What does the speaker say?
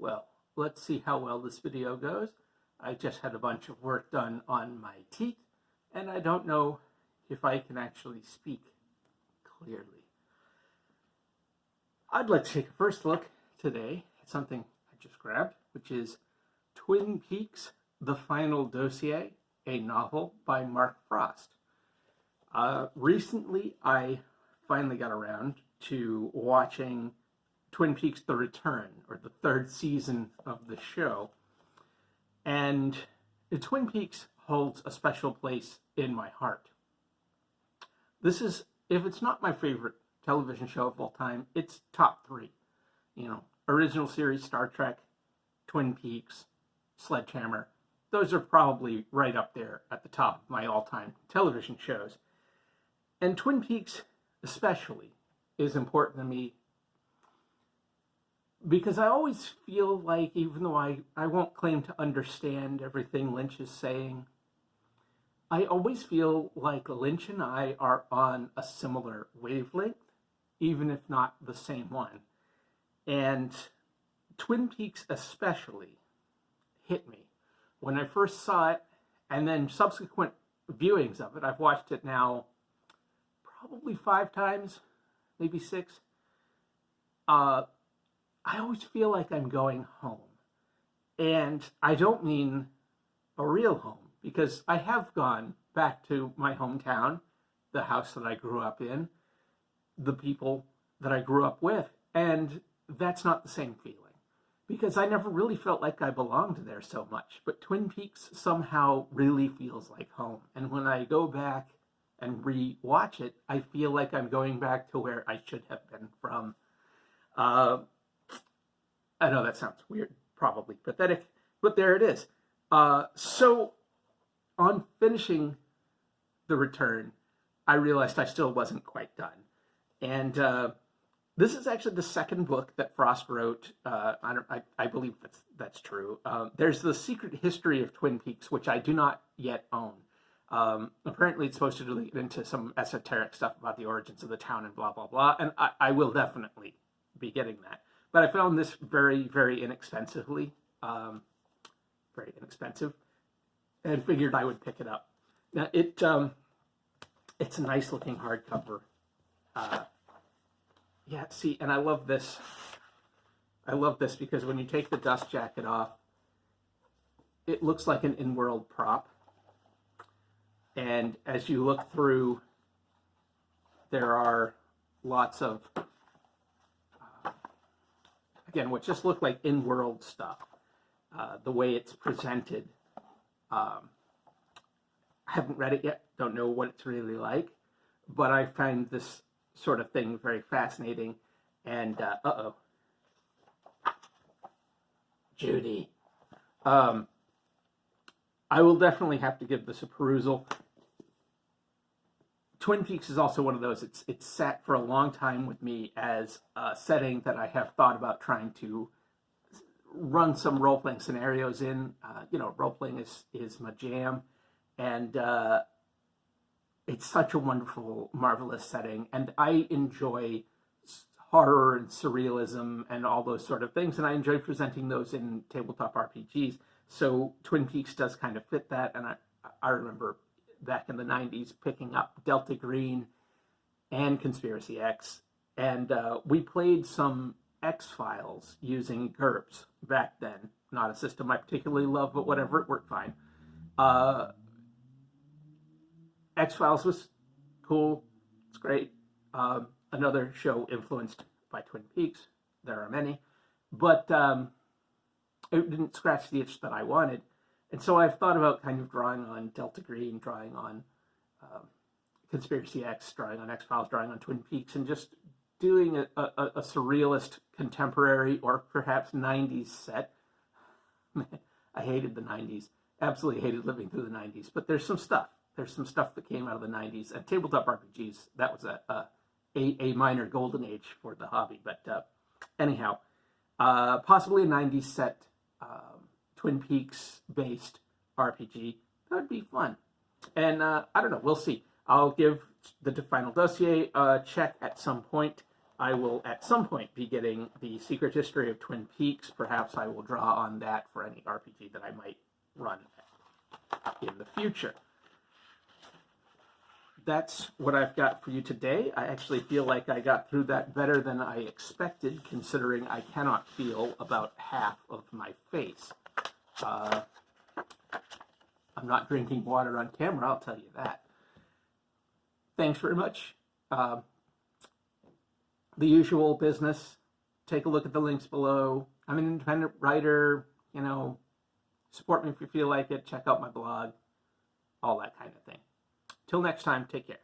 Well, let's see how well this video goes. I just had a bunch of work done on my teeth, and I don't know if I can actually speak clearly. I'd like to take a first look today at something I just grabbed, which is Twin Peaks: The Final Dossier, a novel by Mark Frost. Recently, I finally got around to watching Twin Peaks: The Return, or the third season of the show. And Twin Peaks holds a special place in my heart. This is, if it's not my favorite television show of all time, it's top three. You know, original series, Star Trek, Twin Peaks, Sledgehammer. Those are probably right up there at the top of my all-time television shows. And Twin Peaks especially is important to me because I always feel like, even though I won't claim to understand everything Lynch is saying, I always feel like Lynch and I are on a similar wavelength, even if not the same one. And Twin Peaks especially hit me when I first saw it, and then subsequent viewings of it. I've watched it now probably 5 times, maybe 6. I always feel like I'm going home. And I don't mean a real home, because I have gone back to my hometown, the house that I grew up in, the people that I grew up with, and that's not the same feeling, because I never really felt like I belonged there so much. But Twin Peaks somehow really feels like home. And when I go back and re-watch it, I feel like I'm going back to where I should have been from. I know that sounds weird, probably pathetic, but there it is. So on finishing The Return, I realized I still wasn't quite done. And this is actually the second book that Frost wrote. I believe that's true. There's The Secret History of Twin Peaks, which I do not yet own. Apparently it's supposed to really get into some esoteric stuff about the origins of the town and blah, blah, blah. And I will definitely be getting that. But I found this very, very inexpensively, very inexpensive, and figured I would pick it up. Now, it's a nice-looking hardcover. Yeah, see, and I love this. I love this because when you take the dust jacket off, it looks like an in-world prop. And as you look through, there are lots of again, what just look like in-world stuff, the way it's presented. I haven't read it yet, don't know what it's really like, but I find this sort of thing very fascinating. And, Judy. I will definitely have to give this a perusal. Twin Peaks is also one of those, it's sat for a long time with me as a setting that I have thought about trying to run some role-playing scenarios in. Role-playing is my jam, and it's such a wonderful, marvelous setting, and I enjoy horror and surrealism and all those sort of things, and I enjoy presenting those in tabletop RPGs, so Twin Peaks does kind of fit that. And I remember back in the 90s, picking up Delta Green and Conspiracy X. And we played some X-Files using GURPS back then. Not a system I particularly love, but whatever, it worked fine. X-Files was cool. It's great. Another show influenced by Twin Peaks. There are many. But it didn't scratch the itch that I wanted. And so I've thought about kind of drawing on Delta Green, drawing on Conspiracy X, drawing on X-Files, drawing on Twin Peaks, and just doing a surrealist contemporary or perhaps 90s set. I hated the 90s. Absolutely hated living through the 90s. But there's some stuff. There's some stuff that came out of the 90s. And tabletop RPGs, that was a minor golden age for the hobby. But anyhow, possibly a 90s set Twin Peaks-based RPG. That would be fun. And I don't know, we'll see. I'll give the Final Dossier a check at some point. I will at some point be getting the Secret History of Twin Peaks. Perhaps I will draw on that for any RPG that I might run in the future. That's what I've got for you today. I actually feel like I got through that better than I expected, considering I cannot feel about half of my face. I'm not drinking water on camera, I'll tell you that. Thanks very much. The usual business. Take a look at the links below. I'm an independent writer, support me if you feel like it. Check out my blog, all that kind of thing. Till next time, take care.